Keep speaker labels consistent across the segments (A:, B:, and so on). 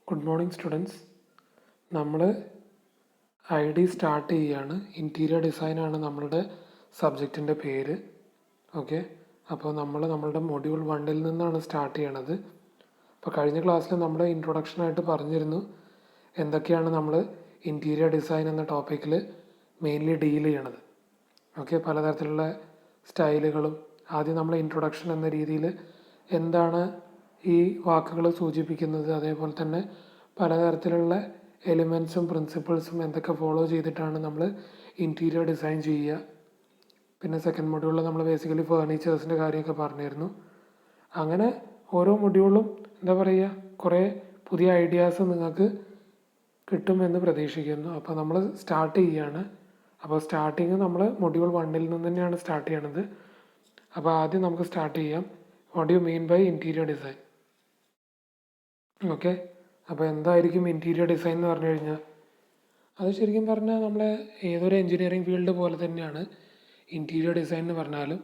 A: Good morning students. നമ്മൾ ID start ചെയ്യുകയാണ്. Interior ഡിസൈനാണ് നമ്മളുടെ സബ്ജക്റ്റിൻ്റെ പേര്. ഓക്കെ, അപ്പോൾ നമ്മളുടെ മൊഡ്യൂൾ 1 നിന്നാണ് സ്റ്റാർട്ട് ചെയ്യണത്. അപ്പോൾ കഴിഞ്ഞ ക്ലാസ്സിൽ നമ്മൾ ഇൻട്രൊഡക്ഷനായിട്ട് പറഞ്ഞിരുന്നു എന്തൊക്കെയാണ് നമ്മൾ ഇൻറ്റീരിയർ ഡിസൈൻ എന്ന ടോപ്പിക്കിൽ മെയിൻലി ഡീൽ ചെയ്യണത്. ഓക്കെ, പലതരത്തിലുള്ള സ്റ്റൈലുകളും ആദ്യം നമ്മൾ ഇൻട്രൊഡക്ഷൻ എന്ന രീതിയിൽ എന്താണ് ഈ വാക്കുകൾ സൂചിപ്പിക്കുന്നത്, അതേപോലെ തന്നെ പലതരത്തിലുള്ള എലിമെൻസും പ്രിൻസിപ്പിൾസും എന്തൊക്കെ ഫോളോ ചെയ്തിട്ടാണ് നമ്മൾ ഇൻറ്റീരിയർ ഡിസൈൻ ചെയ്യുക. പിന്നെ സെക്കൻഡ് മൊഡ്യൂളിൽ നമ്മൾ ബേസിക്കലി ഫേർണിച്ചേഴ്സിൻ്റെ കാര്യമൊക്കെ പറഞ്ഞിരുന്നു. അങ്ങനെ ഓരോ മൊഡ്യൂളും എന്താ പറയുക, കുറേ പുതിയ ഐഡിയാസ് നിങ്ങൾക്ക് കിട്ടുമെന്ന് പ്രതീക്ഷിക്കുന്നു. അപ്പോൾ നമ്മൾ സ്റ്റാർട്ട് ചെയ്യുകയാണ്. അപ്പോൾ സ്റ്റാർട്ടിങ് നമ്മൾ മൊഡ്യൂൾ 1 നിന്ന് തന്നെയാണ് സ്റ്റാർട്ട് ചെയ്യണത്. അപ്പോൾ ആദ്യം നമുക്ക് സ്റ്റാർട്ട് ചെയ്യാം. What you mean by interior design? Okay, അപ്പോൾ എന്തായിരിക്കും ഇൻറ്റീരിയർ ഡിസൈൻ എന്ന് പറഞ്ഞു കഴിഞ്ഞാൽ, അത് ശരിക്കും പറഞ്ഞാൽ നമ്മളെ ഏതൊരു എൻജിനീയറിംഗ് ഫീൽഡ് പോലെ തന്നെയാണ് ഇൻറ്റീരിയർ ഡിസൈൻ എന്ന് പറഞ്ഞാലും.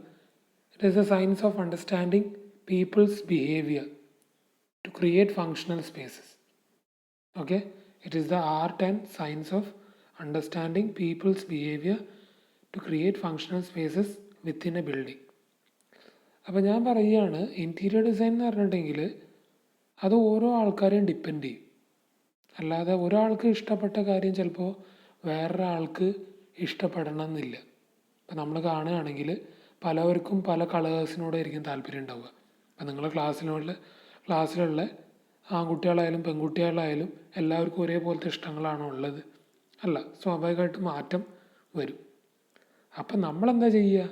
A: It is a science of understanding people's behaviour to create functional spaces. Okay, it is the art and science of understanding people's behaviour to create functional spaces within a building. അപ്പോൾ ഞാൻ പറയുകയാണ്, interior design എന്ന് പറഞ്ഞിട്ടുണ്ടെങ്കിൽ അത് ഓരോ ആൾക്കാരെയും depend ചെയ്യും. അല്ലാതെ ഒരാൾക്ക് ഇഷ്ടപ്പെട്ട കാര്യം ചിലപ്പോൾ വേറൊരാൾക്ക് ഇഷ്ടപ്പെടണം എന്നില്ല. ഇപ്പം നമ്മൾ കാണുകയാണെങ്കിൽ പലവർക്കും പല കളേഴ്സിനോടായിരിക്കും താല്പര്യം ഉണ്ടാവുക. അപ്പം നിങ്ങളുടെ ക്ലാസ്സിലുള്ള ആൺകുട്ടികളായാലും പെൺകുട്ടികളായാലും എല്ലാവർക്കും ഒരേപോലത്തെ ഇഷ്ടങ്ങളാണോ ഉള്ളത്? അല്ല, സ്വാഭാവികമായിട്ട് മാറ്റം വരും. അപ്പം നമ്മളെന്താ ചെയ്യുക?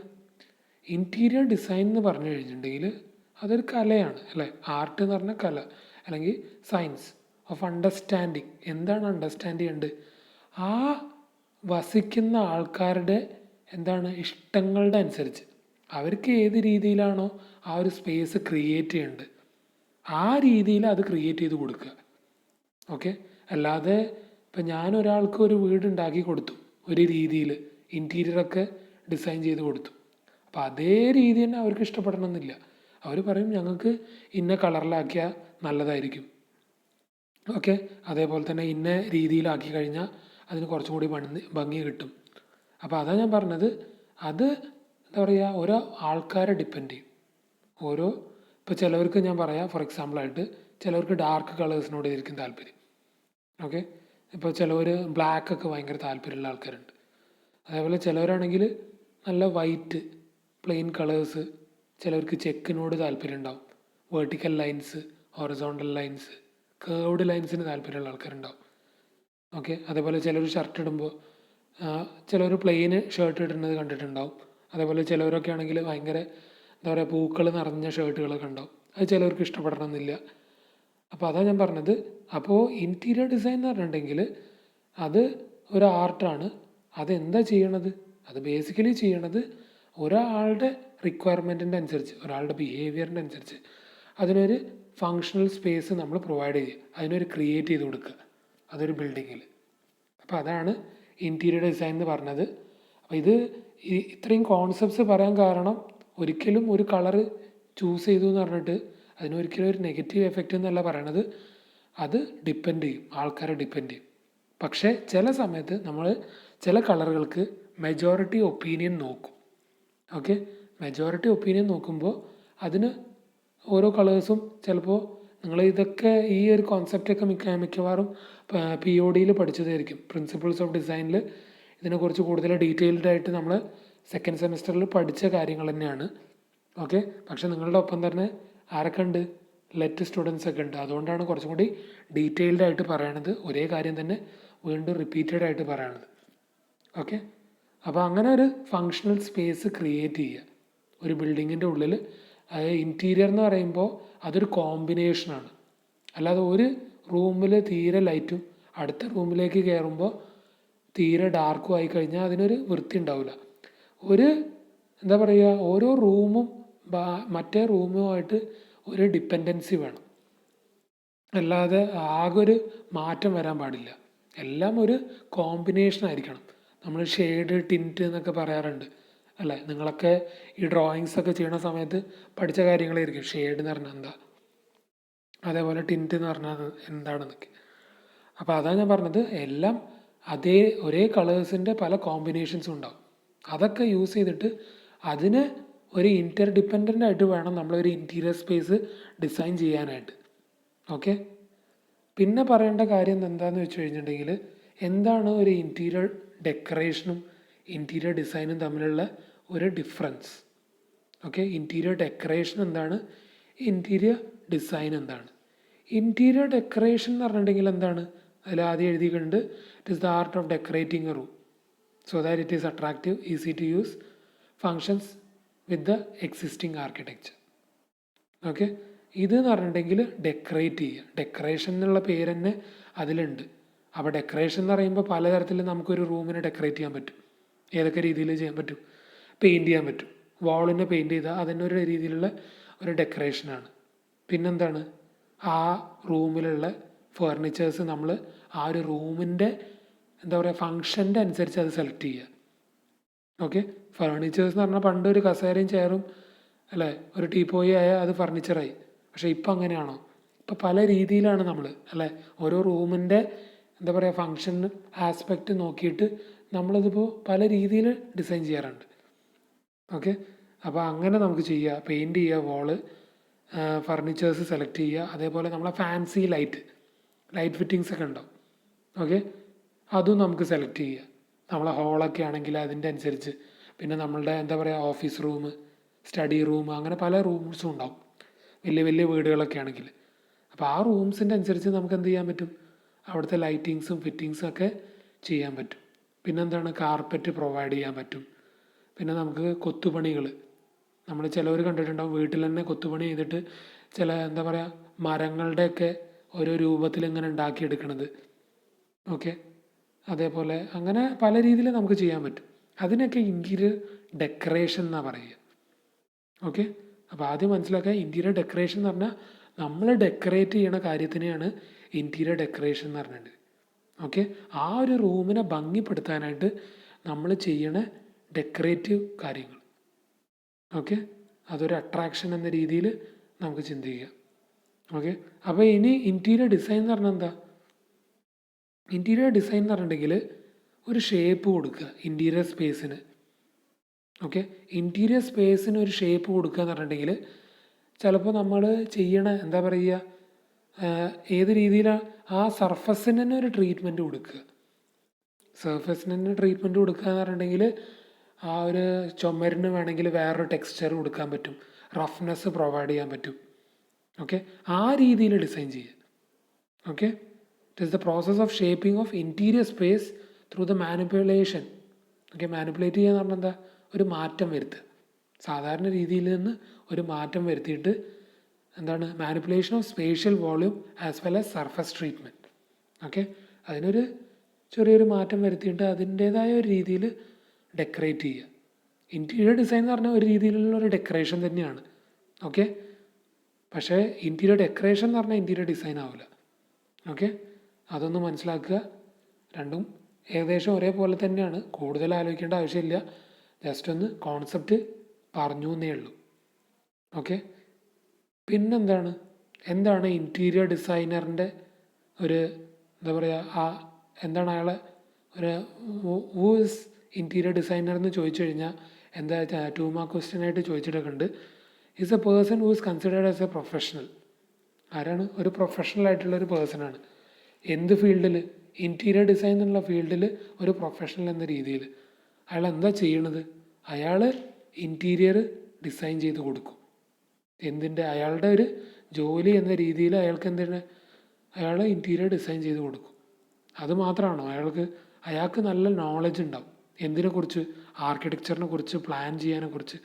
A: ഇൻറ്റീരിയർ ഡിസൈൻ എന്ന് പറഞ്ഞു കഴിഞ്ഞിട്ടുണ്ടെങ്കിൽ അതൊരു കലയാണ്, അല്ലേ? ആർട്ട് എന്ന് പറഞ്ഞാൽ കല, അല്ലെങ്കിൽ സയൻസ് ഓഫ് അണ്ടർസ്റ്റാൻഡിങ്. എന്താണ് അണ്ടർസ്റ്റാൻഡ് ചെയ്യേണ്ടത്? ആ വസിക്കുന്ന ആൾക്കാരുടെ ഇഷ്ടങ്ങളുടെ അനുസരിച്ച് അവർക്ക് ഏത് രീതിയിലാണോ ആ ഒരു സ്പേസ് ക്രിയേറ്റ് ചെയ്യേണ്ടത്, ആ രീതിയിൽ അത് ക്രിയേറ്റ് ചെയ്ത് കൊടുക്കുക. ഓക്കെ, അല്ലാതെ ഇപ്പം ഞാൻ ഒരാൾക്ക് ഒരു വീട് ഉണ്ടാക്കി കൊടുത്തു, ഒരു രീതിയിൽ ഇൻറ്റീരിയറൊക്കെ ഡിസൈൻ ചെയ്ത് കൊടുത്തു. അപ്പോൾ അതേ രീതി തന്നെ അവർക്ക് ഇഷ്ടപ്പെടണമെന്നില്ല. അവർ പറയും ഞങ്ങൾക്ക് ഇന്ന കളറിലാക്കിയാൽ നല്ലതായിരിക്കും. ഓക്കെ, അതേപോലെ തന്നെ ഇന്ന രീതിയിലാക്കി കഴിഞ്ഞാൽ അതിന് കുറച്ചും കൂടി ഭംഗി കിട്ടും. അപ്പോൾ അതാണ് ഞാൻ പറഞ്ഞത്, അത് എന്താ പറയുക, ഓരോ ആൾക്കാരെ ഡിപ്പെൻഡ് ചെയ്യും. ഇപ്പോൾ ചിലവർക്ക് ഞാൻ പറയാം, ഫോർ എക്സാമ്പിളായിട്ട് ചിലവർക്ക് ഡാർക്ക് കളേഴ്സിനോട് ആയിരിക്കും താല്പര്യം. ഓക്കെ, ഇപ്പോൾ ചിലവർ ബ്ലാക്കൊക്കെ ഭയങ്കര താല്പര്യമുള്ള ആൾക്കാരുണ്ട്. അതേപോലെ ചിലവരാണെങ്കിൽ നല്ല വൈറ്റ് പ്ലെയിൻ കളേഴ്സ്, ചിലവർക്ക് ചെക്കിനോട് താല്പര്യം ഉണ്ടാവും. Vertical lines, horizontal lines, curved ലൈൻസിന് താല്പര്യമുള്ള ആൾക്കാരുണ്ടാവും. ഓക്കെ, അതേപോലെ ചിലർ ഷർട്ട് ഇടുമ്പോൾ ചിലർ പ്ലെയിന് ഷർട്ട് ഇടുന്നത് കണ്ടിട്ടുണ്ടാവും. അതേപോലെ ചിലവരൊക്കെ ആണെങ്കിൽ ഭയങ്കര എന്താ പറയുക, പൂക്കൾ നിറഞ്ഞ ഷർട്ടുകളൊക്കെ ഉണ്ടാവും. അത് ചിലവർക്ക് ഇഷ്ടപ്പെടണമെന്നില്ല. അപ്പോൾ അതാണ് ഞാൻ പറഞ്ഞത്. അപ്പോൾ ഇൻറ്റീരിയർ ഡിസൈൻ എന്ന് പറഞ്ഞിട്ടുണ്ടെങ്കിൽ അത് ഒരു ആർട്ടാണ്. അതെന്താ ചെയ്യണത്? അത് ബേസിക്കലി ചെയ്യണത് ഒരാളുടെ റിക്വയർമെൻറ്റിൻ്റെ അനുസരിച്ച്, ഒരാളുടെ ബിഹേവിയറിൻ്റെ അനുസരിച്ച് അതിനൊരു ഫങ്ഷണൽ സ്പേസ് നമ്മൾ പ്രൊവൈഡ് ചെയ്യുക, അതിനൊരു ക്രിയേറ്റ് ചെയ്ത് കൊടുക്കുക, അതൊരു ബിൽഡിങ്ങിൽ. അപ്പോൾ അതാണ് ഇൻറ്റീരിയർ ഡിസൈൻ എന്ന് പറഞ്ഞത്. അപ്പോൾ ഇത്രയും കോൺസെപ്റ്റ്സ് പറയാൻ കാരണം, ഒരിക്കലും ഒരു കളറ് ചൂസ് ചെയ്തു എന്ന് പറഞ്ഞിട്ട് അതിനൊരിക്കലും ഒരു നെഗറ്റീവ് എഫക്റ്റ് എന്നല്ല പറയണത്. അത് ഡിപ്പെൻഡ് ചെയ്യും, ആൾക്കാരെ ഡിപ്പെൻഡ് ചെയ്യും. പക്ഷേ ചില സമയത്ത് നമ്മൾ ചില കളറുകൾക്ക് മെജോറിറ്റി ഒപ്പീനിയൻ നോക്കും. ഓക്കെ, മെജോറിറ്റി ഒപ്പീനിയൻ നോക്കുമ്പോൾ അതിന് ഓരോ കളേഴ്സും ചിലപ്പോൾ നിങ്ങൾ ഇതൊക്കെ ഈ ഒരു കോൺസെപ്റ്റൊക്കെ മിക്കവാറും PODയിൽ പഠിച്ചതായിരിക്കും. പ്രിൻസിപ്പിൾസ് ഓഫ് ഡിസൈനിൽ ഇതിനെക്കുറിച്ച് കൂടുതൽ ഡീറ്റെയിൽഡ് ആയിട്ട് നമ്മൾ സെക്കൻഡ് സെമിസ്റ്ററിൽ പഠിച്ച കാര്യങ്ങൾ തന്നെയാണ്. ഓക്കെ, പക്ഷെ നിങ്ങളുടെ ഒപ്പം തന്നെ ആരൊക്കെ ഉണ്ട്? ലെറ്റ് സ്റ്റുഡൻസ് ഒക്കെ ഉണ്ട്. അതുകൊണ്ടാണ് കുറച്ചും കൂടി ഡീറ്റെയിൽഡ് ആയിട്ട് പറയണത്, ഒരേ കാര്യം തന്നെ വീണ്ടും റിപ്പീറ്റഡ് ആയിട്ട് പറയണത്. ഓക്കെ, അപ്പോൾ അങ്ങനെ ഒരു ഫങ്ഷണൽ സ്പേസ് ക്രിയേറ്റ് ചെയ്യുക ഒരു ബിൽഡിങ്ങിൻ്റെ ഉള്ളിൽ. അത് ഇൻറ്റീരിയർ എന്ന് പറയുമ്പോൾ അതൊരു കോമ്പിനേഷനാണ്. അല്ലാതെ ഒരു റൂമിൽ തീരെ ലൈറ്റും അടുത്ത റൂമിലേക്ക് കയറുമ്പോൾ തീരെ ഡാർക്കും ആയി കഴിഞ്ഞാൽ അതിനൊരു വൃത്തി ഉണ്ടാവില്ല. എന്താ പറയുക, ഓരോ റൂമും മറ്റേ റൂമുമായിട്ട് ഒരു ഡിപ്പെൻഡൻസി വേണം. അല്ലാതെ ആകെ ഒരു മാറ്റം വരാൻ പാടില്ല. എല്ലാം ഒരു കോമ്പിനേഷൻ ആയിരിക്കണം. നമ്മൾ ഷെയ്ഡ്, ടിൻറ്റ് എന്നൊക്കെ പറയാറുണ്ട്, അല്ലേ? നിങ്ങളൊക്കെ ഈ ഡ്രോയിങ്സ് ഒക്കെ ചെയ്യുന്ന സമയത്ത് പഠിച്ച കാര്യങ്ങളായിരിക്കും ഷെയ്ഡ് എന്ന് പറഞ്ഞാൽ എന്താ. അതേപോലെ ടിൻറ്റ് എന്ന് പറഞ്ഞാൽ എന്താണെന്നൊക്കെ. അപ്പോൾ അതാണ് ഞാൻ പറഞ്ഞത്, എല്ലാം ഒരേ കളേഴ്സിൻ്റെ പല കോമ്പിനേഷൻസും ഉണ്ടാവും. അതൊക്കെ യൂസ് ചെയ്തിട്ട് അതിന് ഒരു ഇൻ്റർ ഡിപ്പെൻഡൻ്റ് ആയിട്ട് വേണം നമ്മളൊരു ഇൻറ്റീരിയർ സ്പേസ് ഡിസൈൻ ചെയ്യാനായിട്ട്. ഓക്കെ. പിന്നെ പറയേണ്ട കാര്യം എന്താണെന്ന് വെച്ച് കഴിഞ്ഞിട്ടുണ്ടെങ്കിൽ, എന്താണ് ഒരു ഇൻറ്റീരിയർ ഡെക്കറേഷനും ഇൻറ്റീരിയർ ഡിസൈനും തമ്മിലുള്ള ഒരു ഡിഫറൻസ്. ഓക്കെ. ഇൻറ്റീരിയർ ഡെക്കറേഷൻ എന്താണ്, ഇൻറ്റീരിയർ ഡിസൈൻ എന്താണ്. ഇൻറ്റീരിയർ ഡെക്കറേഷൻ എന്ന് പറഞ്ഞിട്ടുണ്ടെങ്കിൽ എന്താണ്, അതിൽ ആദ്യം എഴുതിയിട്ടുണ്ട്, it is the art of decorating a room so that it is attractive, easy to use, functions with the existing architecture. Okay. ഇത് എന്ന് പറഞ്ഞിട്ടുണ്ടെങ്കിൽ ഡെക്കറേറ്റ് ചെയ്യുക. ഡെക്കറേഷൻ എന്നുള്ള പേര് തന്നെ അതിലുണ്ട്. അപ്പോൾ ഡെക്കറേഷൻ എന്ന് പറയുമ്പോൾ പലതരത്തിൽ നമുക്കൊരു റൂമിനെ ഡെക്കറേറ്റ് ചെയ്യാൻ പറ്റും. ഏതൊക്കെ രീതിയിൽ ചെയ്യാൻ പറ്റും? പെയിൻറ്റ് ചെയ്യാൻ പറ്റും. വാളിനെ പെയിൻറ്റ് ചെയ്താൽ അതിൻ്റെ ഒരു രീതിയിലുള്ള ഒരു ഡെക്കറേഷനാണ്. പിന്നെന്താണ്, ആ റൂമിലുള്ള ഫർണിച്ചേഴ്സ് നമ്മൾ ആ ഒരു റൂമിൻ്റെ എന്താ പറയുക ഫങ്ഷൻ്റെ അനുസരിച്ച് അത് സെലക്ട് ചെയ്യുക. ഓക്കെ. ഫർണിച്ചേഴ്സ് എന്ന് പറഞ്ഞാൽ പണ്ട് ഒരു കസേരയും ചെയറും അല്ലേ, ഒരു ടീപ്പോയി ആയാൽ അത് ഫർണിച്ചറായി. പക്ഷേ ഇപ്പം അങ്ങനെയാണോ? ഇപ്പം പല രീതിയിലാണ് നമ്മൾ അല്ലേ, ഓരോ റൂമിൻ്റെ എന്താ പറയുക ഫങ്ഷൻ ആസ്പെക്റ്റ് നോക്കിയിട്ട് നമ്മളിതിപ്പോൾ പല രീതിയിൽ ഡിസൈൻ ചെയ്യാറുണ്ട്. ഓക്കെ. അപ്പോൾ അങ്ങനെ നമുക്ക് ചെയ്യുക, പെയിൻറ്റ് ചെയ്യുക വാള്, ഫർണിച്ചേഴ്സ് സെലക്ട് ചെയ്യുക. അതേപോലെ നമ്മളെ ഫാൻസി ലൈറ്റ് ഫിറ്റിങ്സ് ഒക്കെ ഉണ്ടാവും. ഓക്കെ. അതും നമുക്ക് സെലക്ട് ചെയ്യുക. നമ്മളെ ഹോളൊക്കെ ആണെങ്കിൽ അതിൻ്റെ അനുസരിച്ച്. പിന്നെ നമ്മളുടെ എന്താ പറയുക ഓഫീസ് റൂം, സ്റ്റഡി റൂം, അങ്ങനെ പല റൂംസും ഉണ്ടാവും വലിയ വലിയ വീടുകളൊക്കെ ആണെങ്കിൽ. അപ്പോൾ ആ റൂംസിൻ്റെ അനുസരിച്ച് നമുക്ക് എന്ത് ചെയ്യാൻ പറ്റും, അവിടുത്തെ ലൈറ്റിങ്സും ഫിറ്റിങ്സും ഒക്കെ ചെയ്യാൻ പറ്റും. പിന്നെന്താണ്, കാർപ്പറ്റ് പ്രൊവൈഡ് ചെയ്യാൻ പറ്റും. പിന്നെ നമുക്ക് കൊത്തുപണികൾ, നമ്മൾ ചിലവർ കണ്ടിട്ടുണ്ടാവും വീട്ടിൽ തന്നെ കൊത്തുപണി ചെയ്തിട്ട് ചില എന്താ പറയുക മരങ്ങളുടെയൊക്കെ ഓരോ രൂപത്തിൽ ഇങ്ങനെ ഉണ്ടാക്കിയെടുക്കണത്. ഓക്കെ. അതേപോലെ അങ്ങനെ പല രീതിയിൽ നമുക്ക് ചെയ്യാൻ പറ്റും. അതിനൊക്കെ ഇൻറ്റീരിയർ ഡെക്കറേഷൻ എന്നാണ് പറയുക. ഓക്കെ. അപ്പോൾ ആദ്യം മനസ്സിലാക്കുക, ഇൻറ്റീരിയർ ഡെക്കറേഷൻ എന്ന് പറഞ്ഞാൽ നമ്മൾ ഡെക്കറേറ്റ് ചെയ്യണ കാര്യത്തിനെയാണ് ഇൻറ്റീരിയർ ഡെക്കറേഷൻ എന്ന് പറഞ്ഞിട്ട്. ഓക്കെ. ആ ഒരു റൂമിനെ ഭംഗിപ്പെടുത്താനായിട്ട് നമ്മൾ ചെയ്യണ ഡെക്കറേറ്റീവ് കാര്യങ്ങൾ. ഓക്കെ. അതൊരു അട്രാക്ഷൻ എന്ന രീതിയിൽ നമുക്ക് ചിന്തിക്കുക. ഓക്കെ. അപ്പോൾ ഇനി ഇൻറ്റീരിയർ ഡിസൈൻ എന്ന് പറഞ്ഞാൽ എന്താ? ഇൻറ്റീരിയർ ഡിസൈൻ എന്ന് പറഞ്ഞിട്ടുണ്ടെങ്കിൽ ഒരു ഷേപ്പ് കൊടുക്കുക ഇൻറ്റീരിയർ സ്പേസിന്. ഓക്കെ. ഇൻറ്റീരിയർ സ്പേസിന് ഒരു ഷേപ്പ് കൊടുക്കുക എന്ന് പറഞ്ഞിട്ടുണ്ടെങ്കിൽ ചിലപ്പോൾ നമ്മൾ ചെയ്യണ എന്താ പറയുക ഏത് രീതിയിലാണ് ആ സർഫസിന് തന്നെ ഒരു ട്രീറ്റ്മെൻറ്റ് കൊടുക്കുക. സർഫസിന് തന്നെ ട്രീറ്റ്മെൻറ്റ് കൊടുക്കുക എന്ന് പറഞ്ഞിട്ടുണ്ടെങ്കിൽ ആ ഒരു ചുമരിന് വേണമെങ്കിൽ വേറൊരു ടെക്സ്ചർ കൊടുക്കാൻ പറ്റും, റഫ്നെസ് പ്രൊവൈഡ് ചെയ്യാൻ പറ്റും. ഓക്കെ. ആ രീതിയിൽ ഡിസൈൻ ചെയ്യുക. Okay. It is the process of shaping of interior space through the manipulation. Okay. Manipulate ചെയ്യുക എന്ന് പറഞ്ഞാൽ എന്താ, ഒരു മാറ്റം വരുത്തുക. സാധാരണ രീതിയിൽ നിന്ന് ഒരു മാറ്റം വരുത്തിയിട്ട് എന്താണ്, manipulation of spatial volume as well as surface treatment. Okay. അതിനൊരു ചെറിയൊരു മാറ്റം വരുത്തിയിട്ട് അതിൻ്റേതായ ഒരു രീതിയിൽ ഡെക്കറേറ്റ് ചെയ്യുക. ഇൻറ്റീരിയർ ഡിസൈൻ എന്ന് പറഞ്ഞാൽ ഒരു രീതിയിലുള്ള ഒരു ഡെക്കറേഷൻ തന്നെയാണ്. ഓക്കെ. പക്ഷേ ഇൻറ്റീരിയർ ഡെക്കറേഷൻ എന്ന് പറഞ്ഞാൽ ഇൻറ്റീരിയർ ഡിസൈൻ ആവില്ല. ഓക്കെ. അതൊന്ന് മനസ്സിലാക്കുക. രണ്ടും ഏകദേശം ഒരേപോലെ തന്നെയാണ്, കൂടുതൽ ആലോചിക്കേണ്ട ആവശ്യമില്ല. ജസ്റ്റ് ഒന്ന് കോൺസെപ്റ്റ് പറഞ്ഞു എന്നേ ഉള്ളൂ. ഓക്കെ. എന്താണ് ഇൻറ്റീരിയർ ഡിസൈനറിൻ്റെ ഒരു എന്താ പറയുക എന്താണ് അയാളെ ഒരു ഹൂ ഇസ് ഇൻറ്റീരിയർ ഡിസൈനർ എന്ന് ചോദിച്ചു കഴിഞ്ഞാൽ എന്താ 2 മാർക്ക് ക്വസ്റ്റ്യനായിട്ട് ചോദിച്ചിട്ടൊക്കെ ഉണ്ട്. Is A person who is considered as A professional. ആരാണ്? ഒരു പ്രൊഫഷണൽ ആയിട്ടുള്ളൊരു പേഴ്സണാണ്. എന്ത് ഫീൽഡിൽ? ഇൻറ്റീരിയർ ഡിസൈൻ എന്നുള്ള ഫീൽഡിൽ ഒരു പ്രൊഫഷണൽ എന്ന രീതിയിൽ അയാൾ എന്താ ചെയ്യണത്? അയാൾ ഇൻറ്റീരിയർ ഡിസൈൻ ചെയ്ത് കൊടുക്കും. എന്തിൻ്റെ? അയാളുടെ ഒരു ജോലി എന്ന രീതിയിൽ അയാൾ ഇൻറ്റീരിയർ ഡിസൈൻ ചെയ്ത് കൊടുക്കും. അതുമാത്രമാണോ? അയാൾക്ക് നല്ല നോളജ് ഉണ്ടാവും. എന്തിനെക്കുറിച്ച്? ആർക്കിടെക്ചറിനെ കുറിച്ച്, പ്ലാൻ ചെയ്യാനെ കുറിച്ച്.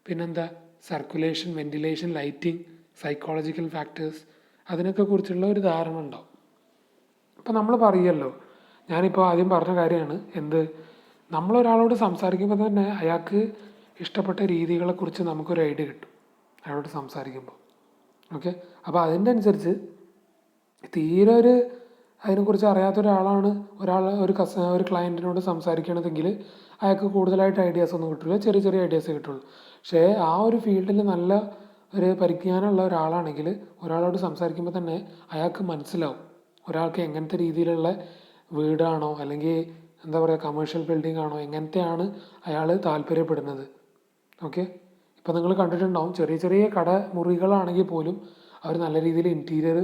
A: പിന്നെന്താ, circulation, ventilation, lighting, psychological factors, അതിനൊക്കെ കുറിച്ചുള്ള ഒരു ധാരണ ഉണ്ടാവും. അപ്പോൾ നമ്മൾ പറയുമല്ലോ, ഞാനിപ്പോൾ ആദ്യം പറഞ്ഞ കാര്യമാണ് നമ്മളൊരാളോട് സംസാരിക്കുമ്പോൾ തന്നെ അയാൾക്ക് ഇഷ്ടപ്പെട്ട രീതികളെക്കുറിച്ച് നമുക്കൊരു ഐഡിയ കിട്ടും അയാളോട് സംസാരിക്കുമ്പോൾ. ഓക്കെ. അപ്പോൾ അതിൻ്റെ അനുസരിച്ച് തീരെ അതിനെക്കുറിച്ച് അറിയാത്ത ഒരാളാണ് ഒരു ക്ലയൻറ്റിനോട് സംസാരിക്കണതെങ്കിൽ അയാൾക്ക് കൂടുതലായിട്ട് ഐഡിയാസ് ഒന്നും കിട്ടില്ല, ചെറിയ ചെറിയ ഐഡിയാസേ കിട്ടുള്ളൂ. പക്ഷേ ആ ഒരു ഫീൽഡിൽ നല്ല ഒരു പരിജ്ഞാനമുള്ള ഒരാളാണെങ്കിൽ ഒരാളോട് സംസാരിക്കുമ്പോൾ തന്നെ അയാൾക്ക് മനസ്സിലാവും ഒരാൾക്ക് എങ്ങനത്തെ രീതിയിലുള്ള വീടാണോ അല്ലെങ്കിൽ എന്താ പറയുക കമേഴ്ഷ്യൽ ബിൽഡിംഗ് ആണോ എങ്ങനത്തെയാണ് അയാൾ താല്പര്യപ്പെടുന്നത്. ഓക്കെ, ഇപ്പോൾ നിങ്ങൾ കണ്ടിട്ടുണ്ടാവും ചെറിയ ചെറിയ കട മുറികളാണെങ്കിൽ പോലും അവർ നല്ല രീതിയിൽ ഇൻറ്റീരിയർ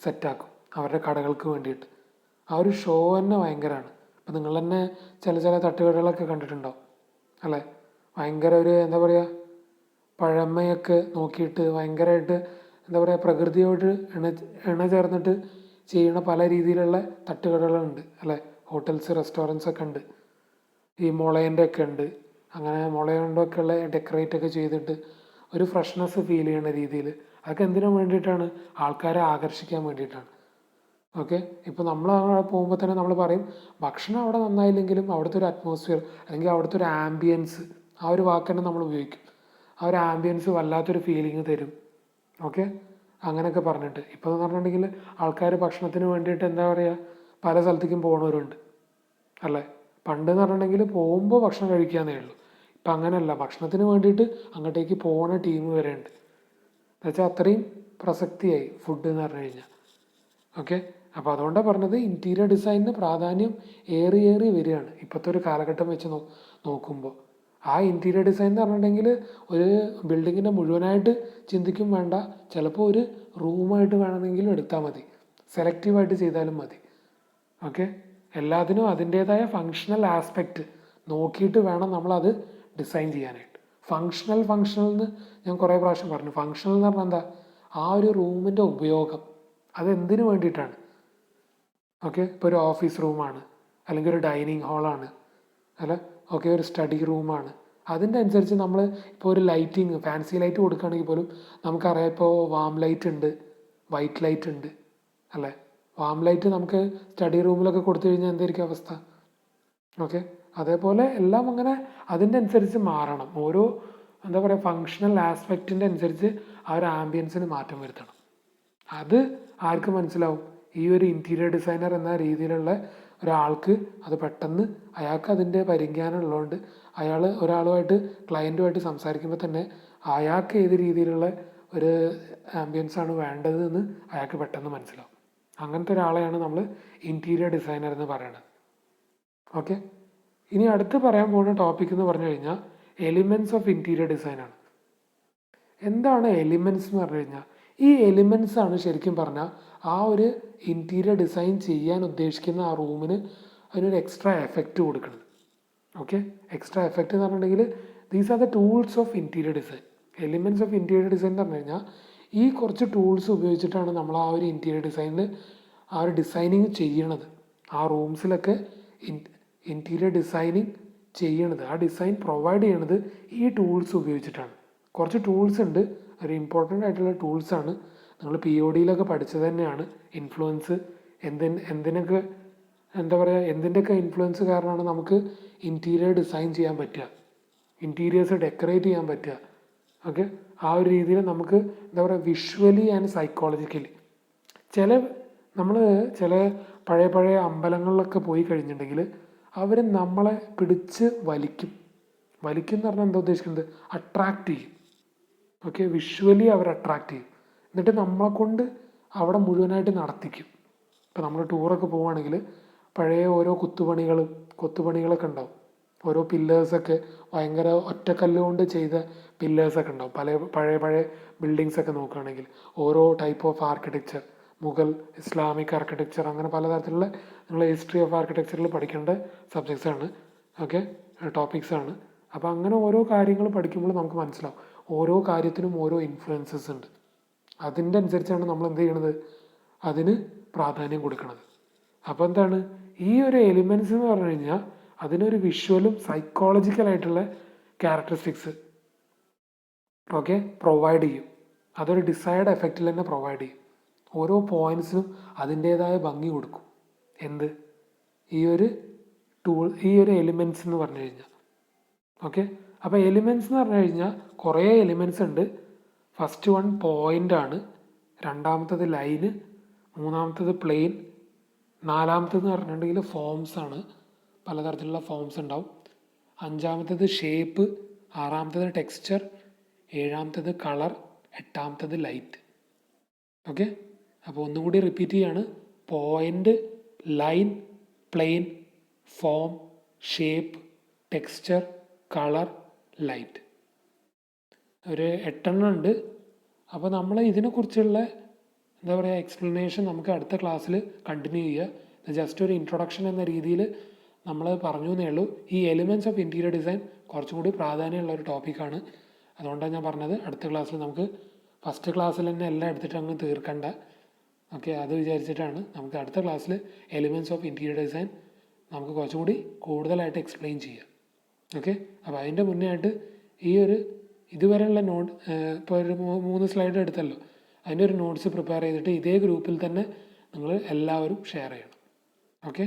A: സെറ്റാക്കും അവരുടെ കടകൾക്ക് വേണ്ടിയിട്ട്. ആ ഒരു ഷോ തന്നെ ഭയങ്കരമാണ്. ഇപ്പം നിങ്ങൾ തന്നെ ചില തട്ടുകടകളൊക്കെ കണ്ടിട്ടുണ്ടാവും അല്ലേ? ഭയങ്കര ഒരു എന്താ പറയുക പഴമയൊക്കെ നോക്കിയിട്ട് ഭയങ്കരമായിട്ട് എന്താ പറയുക പ്രകൃതിയോട് ഇണ ചേർന്നിട്ട് ചെയ്യുന്ന പല രീതിയിലുള്ള തട്ടുകടകളുണ്ട് അല്ലേ? ഹോട്ടൽസ് റെസ്റ്റോറൻറ്റ്സ് ഒക്കെ ഉണ്ട്. ഈ മുളേൻ്റെ ഒക്കെ ഉണ്ട്. അങ്ങനെ മുള കൊണ്ടൊക്കെ ഉള്ള ഡെക്കറേറ്റ് ഒക്കെ ചെയ്തിട്ട് ഒരു ഫ്രഷ്നെസ് ഫീൽ ചെയ്യുന്ന രീതിയിൽ. അതൊക്കെ എന്തിനു വേണ്ടിയിട്ടാണ്? ആൾക്കാരെ ആകർഷിക്കാൻ വേണ്ടിയിട്ടാണ്. ഓക്കെ, ഇപ്പോൾ നമ്മൾ അവിടെ പോകുമ്പോൾ തന്നെ നമ്മൾ പറയും ഭക്ഷണം അവിടെ നന്നായില്ലെങ്കിലും അവിടുത്തെ ഒരു അറ്റ്മോസ്ഫിയർ അല്ലെങ്കിൽ അവിടുത്തെ ഒരു ആംബിയൻസ്, ആ ഒരു വാക്ക് തന്നെ നമ്മൾ ഉപയോഗിക്കും. ആ ഒരു ആംബിയൻസ് വല്ലാത്തൊരു ഫീലിംഗ് തരും. ഓക്കെ, അങ്ങനെയൊക്കെ പറഞ്ഞിട്ട് ഇപ്പോൾ എന്ന് പറഞ്ഞിട്ടുണ്ടെങ്കിൽ ആൾക്കാർ ഭക്ഷണത്തിന് വേണ്ടിയിട്ട് എന്താ പറയുക പല സ്ഥലത്തേക്കും പോകുന്നവരുണ്ട് അല്ലേ? പണ്ട് എന്ന് പറഞ്ഞിട്ടുണ്ടെങ്കിൽ പോകുമ്പോൾ ഭക്ഷണം കഴിക്കാന്നേ ഉള്ളൂ. ഇപ്പം അങ്ങനെയല്ല, ഭക്ഷണത്തിന് വേണ്ടിയിട്ട് അങ്ങോട്ടേക്ക് പോകുന്ന ടീം വരെ ഉണ്ട്. എന്നുവെച്ചാൽ അത്രയും പ്രസക്തിയായി ഫുഡ് എന്ന് പറഞ്ഞു കഴിഞ്ഞാൽ. ഓക്കെ, അപ്പോൾ അതുകൊണ്ടാണ് പറഞ്ഞത് ഇൻറ്റീരിയർ ഡിസൈനിന് പ്രാധാന്യം ഏറി വരികയാണ് ഇപ്പോഴത്തെ ഒരു കാലഘട്ടം വെച്ച് നോക്കുമ്പോൾ. ആ ഇൻറ്റീരിയർ ഡിസൈൻ എന്ന് പറഞ്ഞിട്ടുണ്ടെങ്കിൽ ഒരു ബിൽഡിങ്ങിൻ്റെ മുഴുവനായിട്ട് ചിന്തിക്കും വേണ്ട, ചിലപ്പോൾ ഒരു റൂമായിട്ട് വേണമെങ്കിലും എടുത്താൽ മതി, സെലക്റ്റീവായിട്ട് ചെയ്താലും മതി. ഓക്കെ, എല്ലാത്തിനും അതിൻ്റേതായ ഫങ്ഷണൽ ആസ്പെക്റ്റ് നോക്കിയിട്ട് വേണം നമ്മളത് ഡിസൈൻ ചെയ്യാനായിട്ട്. ഫങ്ഷണൽ എന്ന് ഞാൻ കുറേ പ്രാവശ്യം പറഞ്ഞു. ഫങ്ഷണൽ എന്ന് പറഞ്ഞാൽ എന്താ? ആ ഒരു റൂമിൻ്റെ ഉപയോഗം അതെന്തിനു വേണ്ടിയിട്ടാണ്. ഓക്കെ, ഇപ്പോൾ ഒരു ഓഫീസ് റൂമാണ് അല്ലെങ്കിൽ ഒരു ഡൈനിങ് ഹാളാണ് അല്ല, ഓക്കെ ഒരു സ്റ്റഡി റൂമാണ്. അതിൻ്റെ അനുസരിച്ച് നമ്മൾ ഇപ്പോൾ ഒരു ലൈറ്റിങ് ഫാൻസി ലൈറ്റ് കൊടുക്കുകയാണെങ്കിൽ പോലും നമുക്കറിയാം ഇപ്പോൾ വാം ലൈറ്റ് ഉണ്ട്, വൈറ്റ് ലൈറ്റ് ഉണ്ട് അല്ലേ? വാം ലൈറ്റ് നമുക്ക് സ്റ്റഡി റൂമിലൊക്കെ കൊടുത്തു കഴിഞ്ഞാൽ എന്തായിരിക്കും അവസ്ഥ? ഓക്കെ, അതേപോലെ എല്ലാം അങ്ങനെ അതിൻ്റെ അനുസരിച്ച് മാറണം. ഓരോ എന്താ പറയുക ഫങ്ഷണൽ ആസ്പെക്റ്റിൻ്റെ അനുസരിച്ച് ആ ഒരു ആംബിയൻസിന് മാറ്റം വരുത്തണം. അത് ആർക്ക് മനസ്സിലാവും? ഈ ഒരു ഇൻറ്റീരിയർ ഡിസൈനർ എന്ന രീതിയിലുള്ള ഒരാൾക്ക് അത് പെട്ടെന്ന് അയാൾക്ക് അതിൻ്റെ പരിജ്ഞാനം ഉള്ളതുകൊണ്ട് അയാൾ ഒരാളുമായിട്ട് ക്ലയൻറ്റുമായിട്ട് സംസാരിക്കുമ്പോൾ തന്നെ അയാൾക്ക് ഏത് രീതിയിലുള്ള ഒരു ആംബിയൻസ് ആണ് വേണ്ടത് എന്ന് അയാൾക്ക് പെട്ടെന്ന് മനസ്സിലാവും. അങ്ങനത്തെ ഒരാളെയാണ് നമ്മൾ ഇൻറ്റീരിയർ ഡിസൈനർ എന്ന് പറയുന്നത്. ഓക്കെ, ഇനി അടുത്ത് പറയാൻ പോകുന്ന ടോപ്പിക് എന്ന് പറഞ്ഞു കഴിഞ്ഞാൽ എലിമെൻറ്റ്സ് ഓഫ് ഇൻറ്റീരിയർ ഡിസൈനാണ്. എന്താണ് എലിമെൻറ്റ്സ് എന്ന് പറഞ്ഞു കഴിഞ്ഞാൽ? ഈ എലിമെൻറ്റ്സ് ആണ് ശരിക്കും പറഞ്ഞാൽ ആ ഒരു ഇൻറ്റീരിയർ ഡിസൈൻ ചെയ്യാൻ ഉദ്ദേശിക്കുന്ന ആ റൂമിന് അതിനൊരു എക്സ്ട്രാ എഫക്റ്റ് കൊടുക്കുന്നത്. ഓക്കെ, എക്സ്ട്രാ എഫക്റ്റ് എന്ന് പറഞ്ഞിട്ടുണ്ടെങ്കിൽ these are the tools of interior design. Elements of interior design എന്ന് പറഞ്ഞു കഴിഞ്ഞാൽ ഈ കുറച്ച് ടൂൾസ് ഉപയോഗിച്ചിട്ടാണ് നമ്മൾ ആ ഒരു ഇൻറ്റീരിയർ ഡിസൈനിൽ ആ ഒരു ഡിസൈനിങ് ചെയ്യണത്. ആ റൂംസിലൊക്കെ ഇൻറ്റീരിയർ ഡിസൈനിങ് ചെയ്യണത്, ആ ഡിസൈൻ പ്രൊവൈഡ് ചെയ്യണത് ഈ ടൂൾസ് ഉപയോഗിച്ചിട്ടാണ്. കുറച്ച് ടൂൾസ് ഉണ്ട്, ഒരു ഇമ്പോർട്ടൻ്റ് ആയിട്ടുള്ള ടൂൾസാണ്. നിങ്ങൾ POD പഠിച്ചത് തന്നെയാണ്. ഇൻഫ്ലുവൻസ് എന്തിനൊക്കെ എന്താ പറയുക എന്തിൻ്റെയൊക്കെ ഇൻഫ്ലുവൻസ് കാരണമാണ് നമുക്ക് ഇൻറ്റീരിയർ ഡിസൈൻ ചെയ്യാൻ പറ്റുക, ഇൻറ്റീരിയേഴ്സ് ഡെക്കറേറ്റ് ചെയ്യാൻ പറ്റുക. ഓക്കെ, ആ ഒരു രീതിയിൽ നമുക്ക് എന്താ പറയുക വിഷ്വലി ആൻഡ് സൈക്കോളജിക്കലി നമ്മൾ ചില പഴയ അമ്പലങ്ങളിലൊക്കെ പോയി കഴിഞ്ഞിട്ടുണ്ടെങ്കിൽ അവർ നമ്മളെ പിടിച്ച് വലിക്കും എന്ന് പറഞ്ഞാൽ എന്താ ഉദ്ദേശിക്കുന്നത്? അട്രാക്റ്റ് ചെയ്യും. ഓക്കെ, വിഷ്വലി അവർ അട്രാക്റ്റ് ചെയ്യും. എന്നിട്ട് നമ്മളെ കൊണ്ട് അവിടെ മുഴുവനായിട്ട് നടത്തിക്കും. ഇപ്പോൾ നമ്മൾ ടൂറൊക്കെ പോവുകയാണെങ്കിൽ പഴയ ഓരോ കൊത്തുപണികളൊക്കെ ഉണ്ടാവും. ഓരോ പില്ലേഴ്സൊക്കെ ഭയങ്കര ഒറ്റക്കല്ല് കൊണ്ട് ചെയ്ത പില്ലേഴ്സൊക്കെ ഉണ്ടാവും. പഴയ ബിൽഡിങ്സൊക്കെ നോക്കുകയാണെങ്കിൽ ഓരോ type of architecture, Mughal, Islamic architecture, അങ്ങനെ പലതരത്തിലുള്ള നിങ്ങൾ ഹിസ്റ്ററി ഓഫ് ആർക്കിടെക്ചറിൽ പഠിക്കേണ്ട സബ്ജക്ട്സാണ്. ഓക്കെ, ടോപ്പിക്സാണ്. അപ്പോൾ അങ്ങനെ ഓരോ കാര്യങ്ങൾ പഠിക്കുമ്പോൾ നമുക്ക് മനസ്സിലാവും ഓരോ കാര്യത്തിനും ഓരോ ഇൻഫ്ലുവൻസസ് ഉണ്ട്. അതിൻ്റെ അനുസരിച്ചാണ് നമ്മൾ എന്ത് ചെയ്യണത്? അതിന് പ്രാധാന്യം കൊടുക്കുന്നത്. അപ്പോൾ എന്താണ് ഈ ഒരു എലിമെൻറ്റ്സ് എന്ന് പറഞ്ഞു കഴിഞ്ഞാൽ അതിനൊരു വിഷ്വലും സൈക്കോളജിക്കലായിട്ടുള്ള ക്യാരക്ടറിസ്റ്റിക്സ് ഓക്കെ പ്രൊവൈഡ് ചെയ്യും. അതൊരു ഡിസൈഡ് എഫക്റ്റിൽ തന്നെ പ്രൊവൈഡ് ചെയ്യും. ഓരോ പോയിൻറ്റ്സിനും അതിൻ്റേതായ ഭംഗി കൊടുക്കും. എന്ത്? ഈ ഒരു എലിമെൻറ്റ്സ് എന്ന് പറഞ്ഞു കഴിഞ്ഞാൽ. ഓക്കെ, അപ്പോൾ എലിമെൻറ്റ്സ് എന്ന് പറഞ്ഞു കഴിഞ്ഞാൽ കുറേ എലിമെൻറ്റ്സ് ഉണ്ട്. ഫസ്റ്റ് വൺ പോയിൻ്റ് ആണ്, രണ്ടാമത്തത് ലൈന്, മൂന്നാമത്തത് പ്ലെയിൻ, നാലാമത്തത് എന്ന് പറഞ്ഞിട്ടുണ്ടെങ്കിൽ ഫോംസ് ആണ്, പലതരത്തിലുള്ള ഫോംസ് ഉണ്ടാവും. അഞ്ചാമത്തത് ഷേപ്പ്, ആറാമത്തത് ടെക്സ്ചർ, ഏഴാമത്തത് കളർ, 8ാമത്തത് ലൈറ്റ്. ഓക്കെ, അപ്പോൾ ഒന്നുകൂടി റിപ്പീറ്റ് ചെയ്യാണ്. Point, line, plane, form, shape, texture, colour, light. ഒരു 8 ഉണ്ട്. അപ്പോൾ നമ്മൾ ഇതിനെക്കുറിച്ചുള്ള എന്താ പറയുക എക്സ്പ്ലനേഷൻ നമുക്ക് അടുത്ത ക്ലാസ്സിൽ കണ്ടിന്യൂ ചെയ്യുക. ജസ്റ്റ് ഒരു ഇൻട്രൊഡക്ഷൻ എന്ന രീതിയിൽ നമ്മൾ പറഞ്ഞു എന്നേ ഉള്ളൂ. ഈ എലിമെൻറ്റ്സ് ഓഫ് ഇൻറ്റീരിയർ ഡിസൈൻ കുറച്ചും കൂടി പ്രാധാന്യമുള്ള ഒരു ടോപ്പിക്കാണ്. അതുകൊണ്ടാണ് ഞാൻ പറഞ്ഞത് അടുത്ത ക്ലാസ്സിൽ നമുക്ക് ഫസ്റ്റ് ക്ലാസ്സിൽ തന്നെ എല്ലാം എടുത്തിട്ട് അങ്ങ് തീർക്കണ്ട. ഓക്കെ, അത് വിചാരിച്ചിട്ടാണ് നമുക്ക് അടുത്ത ക്ലാസ്സിൽ എലിമെൻറ്റ്സ് ഓഫ് ഇൻറ്റീരിയർ ഡിസൈൻ നമുക്ക് കുറച്ചും കൂടി കൂടുതലായിട്ട് എക്സ്പ്ലെയിൻ ചെയ്യുക. ഓക്കെ, അപ്പോൾ അതിൻ്റെ മുന്നേ ആയിട്ട് ഈ ഒരു ഇതുവരെയുള്ള ഇപ്പോൾ ഒരു 3 സ്ലൈഡ് എടുത്തല്ലോ, അതിൻ്റെ ഒരു നോട്ട്സ് പ്രിപ്പയർ ചെയ്തിട്ട് ഇതേ ഗ്രൂപ്പിൽ തന്നെ നിങ്ങൾ എല്ലാവരും ഷെയർ ചെയ്യണം. ഓക്കെ.